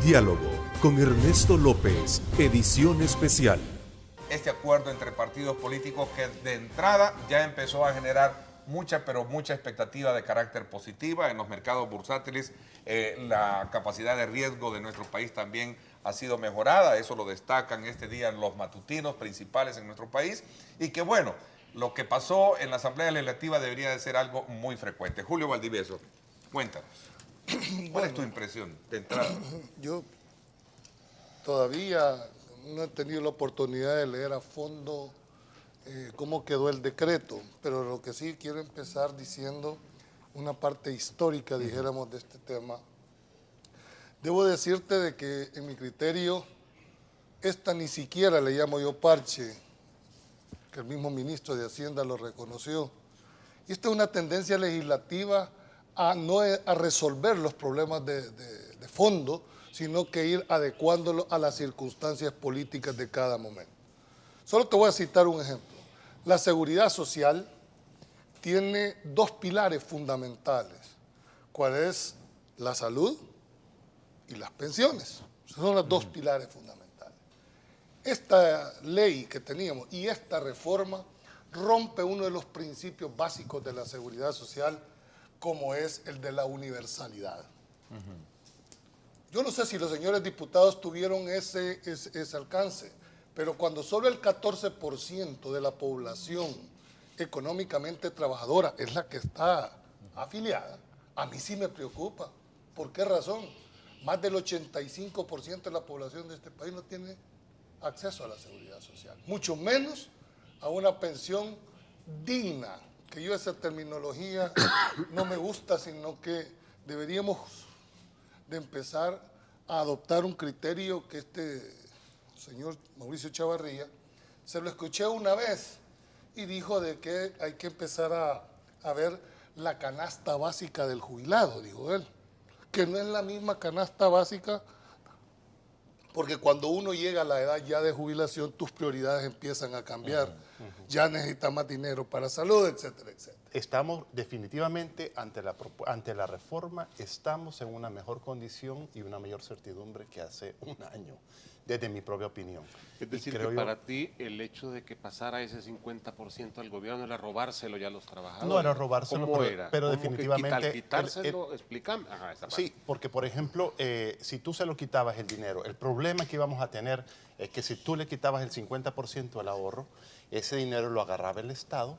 Diálogo con Ernesto López, edición especial. Este acuerdo entre partidos políticos que de entrada ya empezó a generar mucha expectativa de carácter positiva en los mercados bursátiles. La capacidad de riesgo de nuestro país también ha sido mejorada, eso lo destacan este día los matutinos principales en nuestro país, y que bueno, lo que pasó en la Asamblea Legislativa debería de ser algo muy frecuente. Julio Valdivieso, cuéntanos, ¿cuál es tu impresión de entrada? Yo todavía no he tenido la oportunidad de leer a fondo cómo quedó el decreto, pero lo que sí quiero empezar diciendo una parte histórica, dijéramos, de este tema. Debo decirte de que en mi criterio, esta ni siquiera le llamo yo parche, que el mismo ministro de Hacienda lo reconoció. Y esta es una tendencia legislativa a resolver los problemas de fondo, sino que ir adecuándolo a las circunstancias políticas de cada momento. Solo te voy a citar un ejemplo. La seguridad social tiene dos pilares fundamentales, cuál es la salud y las pensiones. Esos son los dos pilares fundamentales. Esta ley que teníamos y esta reforma rompe uno de los principios básicos de la seguridad social, como es el de la universalidad. Yo no sé si los señores diputados tuvieron ese alcance, pero cuando solo el 14% de la población económicamente trabajadora es la que está afiliada, a mí sí me preocupa. ¿Por qué razón? Más del 85% de la población de este país no tiene acceso a la seguridad social, mucho menos a una pensión digna, que yo esa terminología no me gusta, sino que deberíamos de empezar a adoptar un criterio que este señor Mauricio Chavarría, se lo escuché una vez y dijo de que hay que empezar a ver la canasta básica del jubilado, dijo él, que no es la misma canasta básica, porque cuando uno llega a la edad ya de jubilación, tus prioridades empiezan a cambiar. Ya necesitas más dinero para salud, etcétera, etcétera. Estamos definitivamente ante la reforma, estamos en una mejor condición y una mayor certidumbre que hace un año, desde mi propia opinión. Es decir, que para ti el hecho de que pasara ese 50% al gobierno era robárselo ya a los trabajadores. No era robárselo, ¿Cómo era? pero ¿Cómo definitivamente... quitárselo, explícame. Ajá, esa parte. Sí, porque por ejemplo, si tú se lo quitabas el dinero, el problema que íbamos a tener es que si tú le quitabas el 50% al ahorro, ese dinero lo agarraba el Estado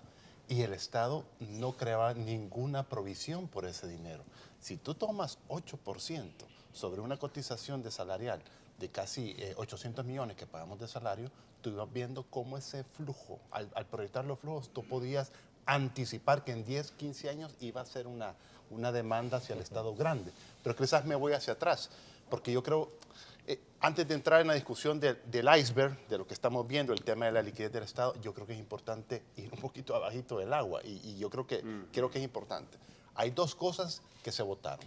y el Estado no creaba ninguna provisión por ese dinero. Si tú tomas 8% sobre una cotización de salarial de casi 800 millones que pagamos de salario, tú ibas viendo cómo ese flujo, al proyectar los flujos, tú podías anticipar que en 10, 15 años iba a ser una demanda hacia el Estado grande. Pero quizás me voy hacia atrás, porque yo creo, antes de entrar en la discusión del iceberg, de lo que estamos viendo, el tema de la liquidez del Estado, yo creo que es importante ir un poquito abajito del agua, y yo creo que es importante. Hay dos cosas que se votaron.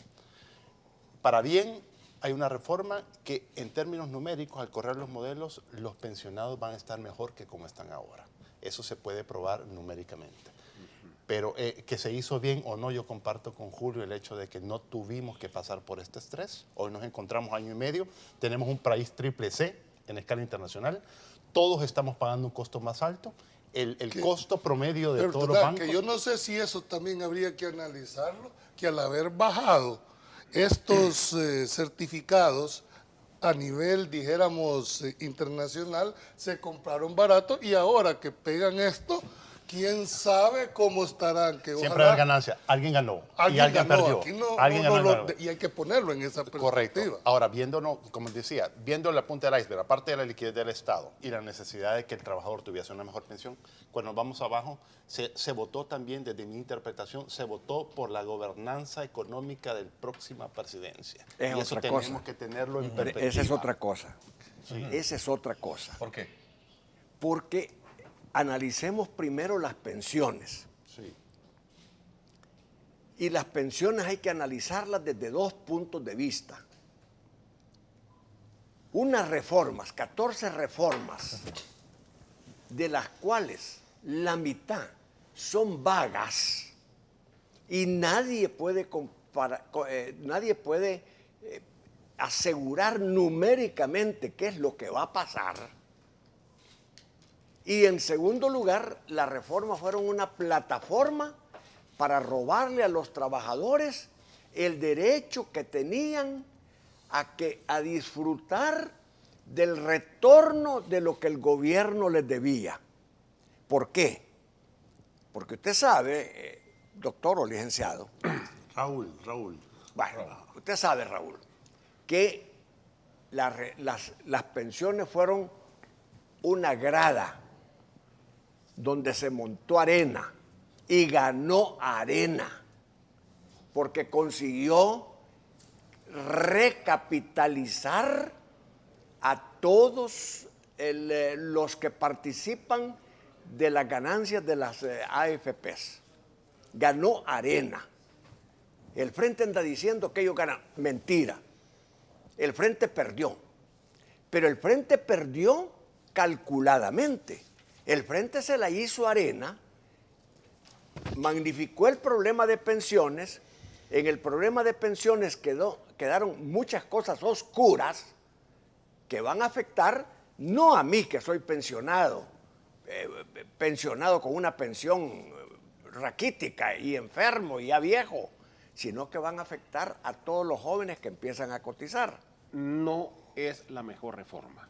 Para bien, hay una reforma que en términos numéricos, al correr los modelos, los pensionados van a estar mejor que como están ahora. Eso se puede probar numéricamente. Pero que se hizo bien o no, yo comparto con Julio el hecho de que no tuvimos que pasar por este estrés. Hoy nos encontramos año y medio, tenemos un país triple C en escala internacional, todos estamos pagando un costo más alto, el costo promedio de todos los bancos... Que yo no sé si eso también habría que analizarlo, que al haber bajado estos certificados a nivel, dijéramos, internacional, se compraron barato y ahora que pegan esto, quién sabe cómo estarán. Que siempre hay ganancia. Alguien ganó y alguien perdió. Aquí y hay que ponerlo en esa perspectiva. Correcto. Ahora, viéndonos, como decía, viendo la punta del iceberg, aparte de la liquidez del Estado y la necesidad de que el trabajador tuviese una mejor pensión, cuando nos vamos abajo, se votó también, desde mi interpretación, se votó por la gobernanza económica de la próxima presidencia. Y eso tenemos que tenerlo en perspectiva. Esa es otra cosa. Sí. Esa es otra cosa. ¿Por qué? Porque analicemos primero las pensiones. Sí. Y las pensiones hay que analizarlas desde dos puntos de vista. Unas reformas, 14 reformas, de las cuales la mitad son vagas y nadie puede asegurar numéricamente qué es lo que va a pasar. Y en segundo lugar, las reformas fueron una plataforma para robarle a los trabajadores el derecho que tenían a disfrutar del retorno de lo que el gobierno les debía. ¿Por qué? Porque usted sabe, doctor o licenciado. Raúl. Bueno, usted sabe, Raúl, que las pensiones fueron una grada donde se montó Arena y ganó Arena porque consiguió recapitalizar a todos los que participan de las ganancias de las AFPs. Ganó Arena. El Frente anda diciendo que ellos ganan. Mentira. El Frente perdió. Pero el Frente perdió calculadamente. El Frente se la hizo a Arena, magnificó el problema de pensiones. En el problema de pensiones quedaron muchas cosas oscuras que van a afectar no a mí, que soy pensionado con una pensión raquítica y enfermo y ya viejo, sino que van a afectar a todos los jóvenes que empiezan a cotizar. No es la mejor reforma,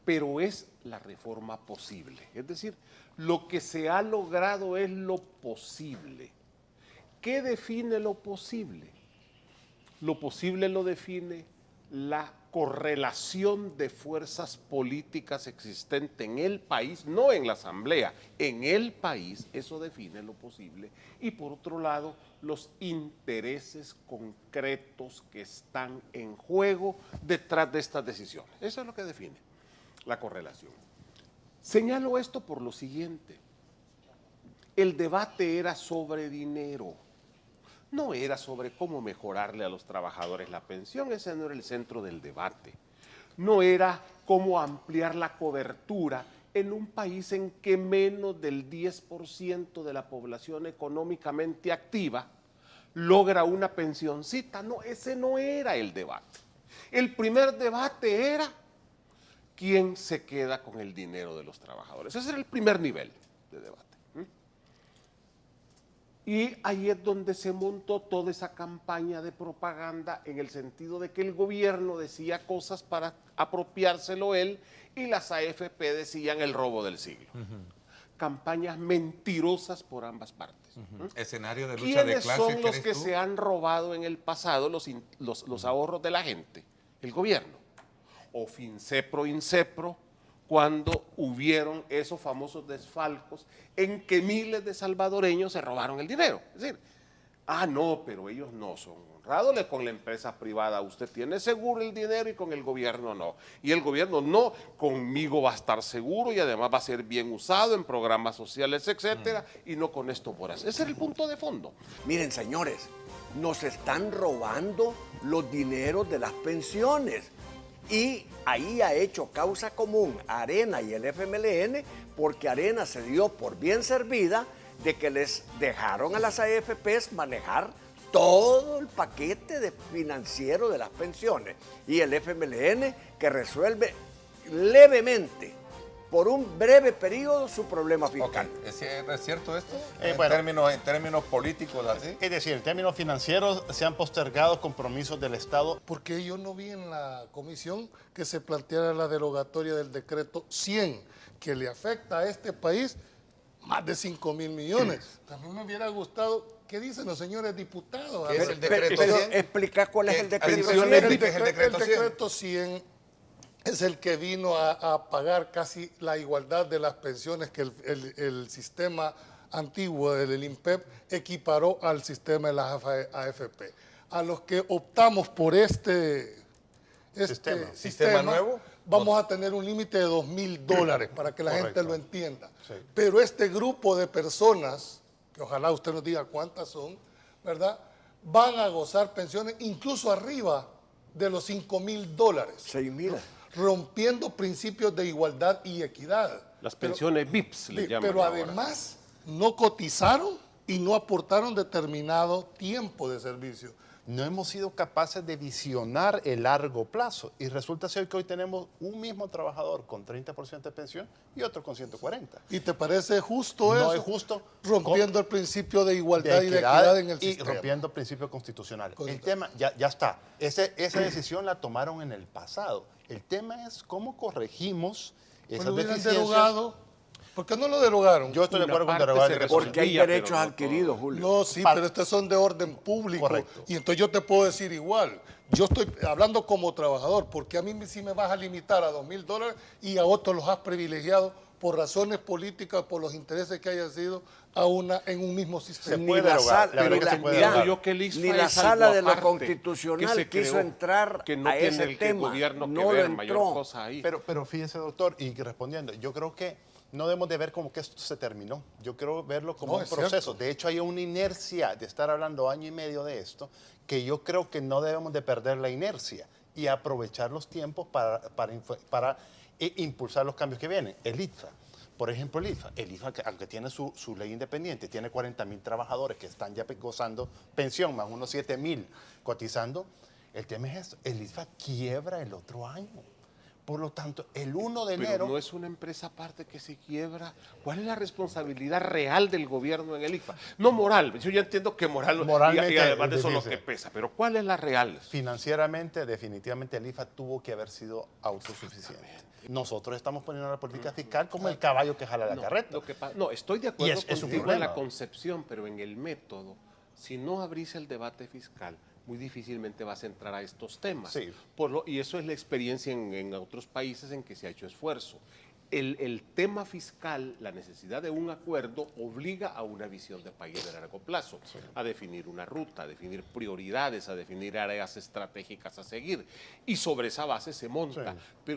pero es la reforma posible. Es decir, lo que se ha logrado es lo posible. ¿Qué define lo posible? Lo posible lo define la correlación de fuerzas políticas existente en el país, no en la Asamblea, en el país, eso define lo posible. Y por otro lado, los intereses concretos que están en juego detrás de estas decisiones. Eso es lo que define la correlación. Señalo esto por lo siguiente. El debate era sobre dinero. No era sobre cómo mejorarle a los trabajadores la pensión, ese no era el centro del debate. No era cómo ampliar la cobertura en un país en que menos del 10% de la población económicamente activa logra una pensioncita. No, ese no era el debate. El primer debate era quién se queda con el dinero de los trabajadores. Ese era el primer nivel de debate. Y ahí es donde se montó toda esa campaña de propaganda en el sentido de que el gobierno decía cosas para apropiárselo él y las AFP decían el robo del siglo. Campañas mentirosas por ambas partes. Escenario de lucha de clases. ¿Quiénes son los que se han robado en el pasado los ahorros de la gente? El gobierno. O Fincepro, Incepro, cuando hubieron esos famosos desfalcos en que miles de salvadoreños se robaron el dinero. Es decir, no, pero ellos no son honrados, con la empresa privada usted tiene seguro el dinero y con el gobierno no. Y el gobierno no, conmigo va a estar seguro y además va a ser bien usado en programas sociales, etcétera, y no con esto por hacer. Ese es el punto de fondo. Miren, señores, nos están robando los dineros de las pensiones. Y ahí ha hecho causa común Arena y el FMLN, porque Arena se dio por bien servida de que les dejaron a las AFPs manejar todo el paquete financiero de las pensiones. Y el FMLN que resuelve levemente, por un breve periodo, su problema fiscal. Okay. ¿Es cierto esto? Bueno, en términos políticos, así. Es decir, en términos financieros se han postergado compromisos del Estado. Porque yo no vi en la comisión que se planteara la derogatoria del decreto 100, que le afecta a este país más de 5.000 millones. También me hubiera gustado, ¿qué dicen los señores diputados? ¿Qué es el decreto Pero 100? explica cuál es el decreto Adiciones 100. El decreto 100 es el que vino a pagar casi la igualdad de las pensiones que el sistema antiguo del INPEP equiparó al sistema de las AFP. A los que optamos por este sistema nuevo, vamos a tener un límite de $2.000 para que la gente lo entienda. Sí. Pero este grupo de personas, que ojalá usted nos diga cuántas son, ¿verdad?, van a gozar pensiones incluso arriba de los $5.000. 6.000. Rompiendo principios de igualdad y equidad. Las pensiones VIPs le llaman Pero ahora. además no cotizaron y no aportaron determinado tiempo de servicio. no hemos sido capaces de visionar el largo plazo. Y resulta ser que hoy tenemos un mismo trabajador con 30% de pensión y otro con 140%. ¿Y te parece justo eso? No es justo. Rompiendo el principio de igualdad y de equidad en el y sistema. rompiendo principios constitucionales. Correcto. El tema, ya está. Esa decisión la tomaron en el pasado. El tema es cómo corregimos Pues esas lo hubieran deficiencias. derogado. ¿Por qué no lo derogaron? Yo estoy de Una acuerdo con parte derogar se el resolvió. Porque hay Pero derechos no todo. adquiridos, Julio. No, sí, Para- pero estos son de orden público. Correcto. Y entonces yo te puedo decir igual. Yo estoy hablando como trabajador, porque a mí sí me vas a limitar a $2,000 y a otros los has privilegiado por razones políticas, por los intereses que haya sido en un mismo sistema. Se puede derogar, la verdad que se puede mira, derogar. Yo que el ISFA ni la es sala algo de lo aparte, constitucional que se quiso creó, entrar que no a tiene ese el tema. gobierno que No lo ver mayor entró. cosa ahí. Pero fíjese, doctor, y respondiendo, yo creo que no debemos de ver como que esto se terminó. Yo creo verlo como No, un es proceso. cierto. De hecho, hay una inercia de estar hablando año y medio de esto, que yo creo que no debemos de perder la inercia y aprovechar los tiempos para impulsar los cambios que vienen. El ITFA. Por ejemplo, el IFA, que aunque tiene su ley independiente, tiene 40,000 trabajadores que están ya gozando pensión, más unos 7,000 cotizando. El tema es esto, el IFA quiebra el otro año. Por lo tanto, el 1 de enero... Pero no es una empresa aparte que se quiebra. ¿Cuál es la responsabilidad real del gobierno en el IFA? No moral, yo ya entiendo que Moralmente y además de es eso lo difícil. que pesa, pero ¿cuál es la real? Financieramente, definitivamente el IFA tuvo que haber sido autosuficiente. Nosotros estamos poniendo la política fiscal como el caballo que jala la carreta. No, estoy de acuerdo Y es un contigo en problema. la concepción, pero en el método, si no abrís el debate fiscal, muy difícilmente vas a entrar a estos temas. Sí. Y eso es la experiencia en otros países en que se ha hecho esfuerzo. El tema fiscal, la necesidad de un acuerdo, obliga a una visión de país de largo plazo, a definir una ruta, a definir prioridades, a definir áreas estratégicas a seguir. Y sobre esa base se monta.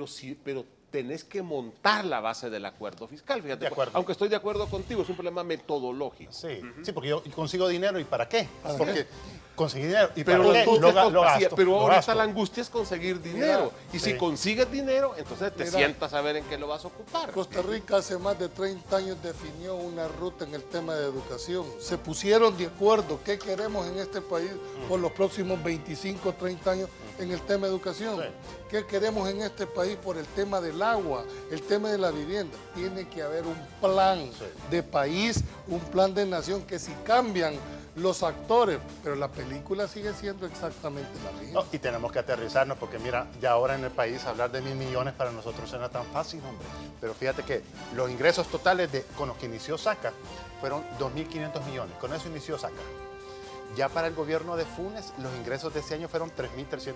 Sí. Pero tenés que montar la base del acuerdo fiscal. Fíjate, De acuerdo. aunque estoy de acuerdo contigo, es un problema metodológico. Sí, sí, porque yo consigo dinero, ¿y para qué? Porque conseguí dinero, ¿y Pero, para qué? Lo gasto. pero lo ahorita gasto. la angustia es conseguir dinero. Y si sí. consigues dinero, entonces te Mira. sientas a ver en qué lo vas a ocupar. Costa Rica hace más de 30 años definió una ruta en el tema de educación. Se pusieron de acuerdo qué queremos en este país por los próximos 25, 30 años en el tema de educación. Sí. ¿Qué queremos en este país por el tema del agua, el tema de la vivienda? Tiene que haber un plan de país, un plan de nación que si cambian los actores, pero la película sigue siendo exactamente la misma. No, y tenemos que aterrizarnos porque mira, ya ahora en el país hablar de 1.000 millones para nosotros no era tan fácil, hombre. Pero fíjate que los ingresos totales con los que inició SACA fueron 2.500 millones. Con eso inició SACA. Ya para el gobierno de Funes, los ingresos de ese año fueron 3.399.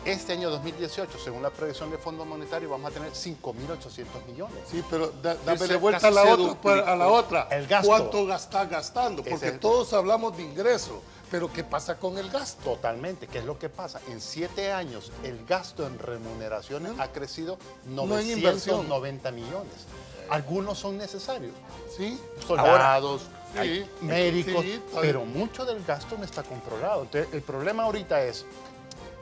Este año 2018, según la previsión del Fondo Monetario, vamos a tener 5.800 millones. Sí, pero dámele Ese vuelta a casi la se otra, duplicó. a la otra. El gasto. ¿Cuánto estás gastando? Ese Porque es el- todos hablamos de ingresos, pero ¿qué pasa con el gasto? Totalmente. ¿Qué es lo que pasa? En 7 años, el gasto en remuneraciones ha crecido No en inversión. 990 millones. Algunos son necesarios. ¿Sí? Soldados, sí, hay médicos, sí, está pero bien. mucho del gasto no está controlado. Entonces, el problema ahorita es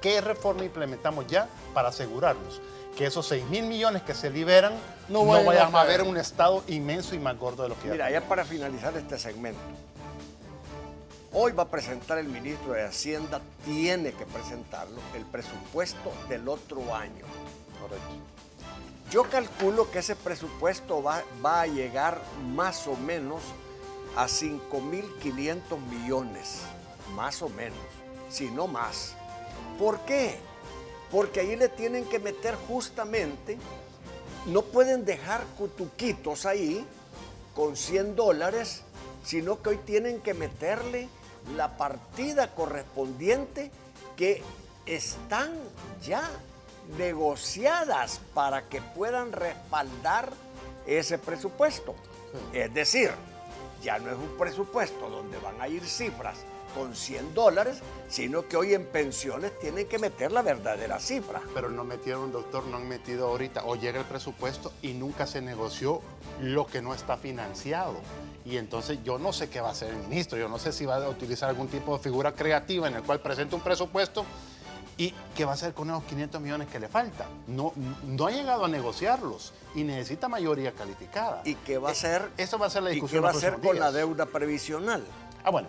qué reforma implementamos ya para asegurarnos que esos 6.000 millones que se liberan No no vayan a vayamos a caer. ver un Estado inmenso y más gordo de lo que Mira, ya ya para finalizar este segmento, hoy va a presentar el ministro de Hacienda, tiene que presentarlo, el presupuesto del otro año. Correcto. Yo calculo que ese presupuesto va a llegar más o menos a 5.500 millones, más o menos, si no más. ¿Por qué? Porque ahí le tienen que meter justamente, no pueden dejar cutuquitos ahí con $100, sino que hoy tienen que meterle la partida correspondiente que están ya negociadas para que puedan respaldar ese presupuesto. Es decir, ya no es un presupuesto donde van a ir cifras con $100, sino que hoy en pensiones tienen que meter la verdadera cifra. Pero no metieron, doctor, no han metido ahorita, o llega el presupuesto y nunca se negoció lo que no está financiado. Y entonces yo no sé qué va a hacer el ministro, yo no sé si va a utilizar algún tipo de figura creativa en el cual presente un presupuesto y qué va a hacer con esos 500 millones que le faltan. No ha llegado a negociarlos y necesita mayoría calificada. ¿Y qué va a hacer? Eso va a ser la ¿Y discusión. qué va a los hacer próximos con la días. deuda previsional? Ah, bueno,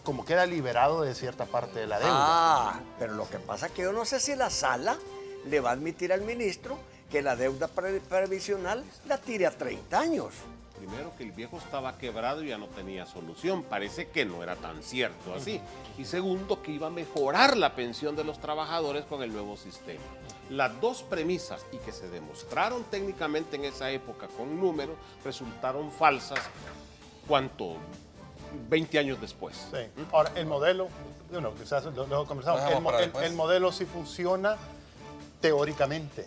como queda liberado de cierta parte de la deuda. Ah, pero lo que pasa es que yo no sé si la sala le va a admitir al ministro que la deuda previsional la tire a 30 años. Primero, que el viejo estaba quebrado y ya no tenía solución. Parece que no era tan cierto así. Y segundo, que iba a mejorar la pensión de los trabajadores con el nuevo sistema. Las dos premisas, y que se demostraron técnicamente en esa época con números, resultaron falsas, ¿cuánto? 20 años después. Sí. Ahora, el modelo, bueno, quizás lo conversamos, Lo dejamos para después. el modelo sí funciona teóricamente.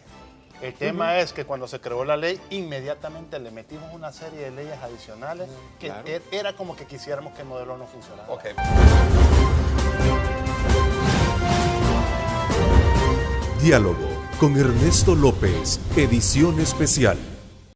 El tema es que cuando se creó la ley, inmediatamente le metimos una serie de leyes adicionales que Claro. era como que quisiéramos que el modelo no funcionara. Ok. Diálogo con Ernesto López, edición especial.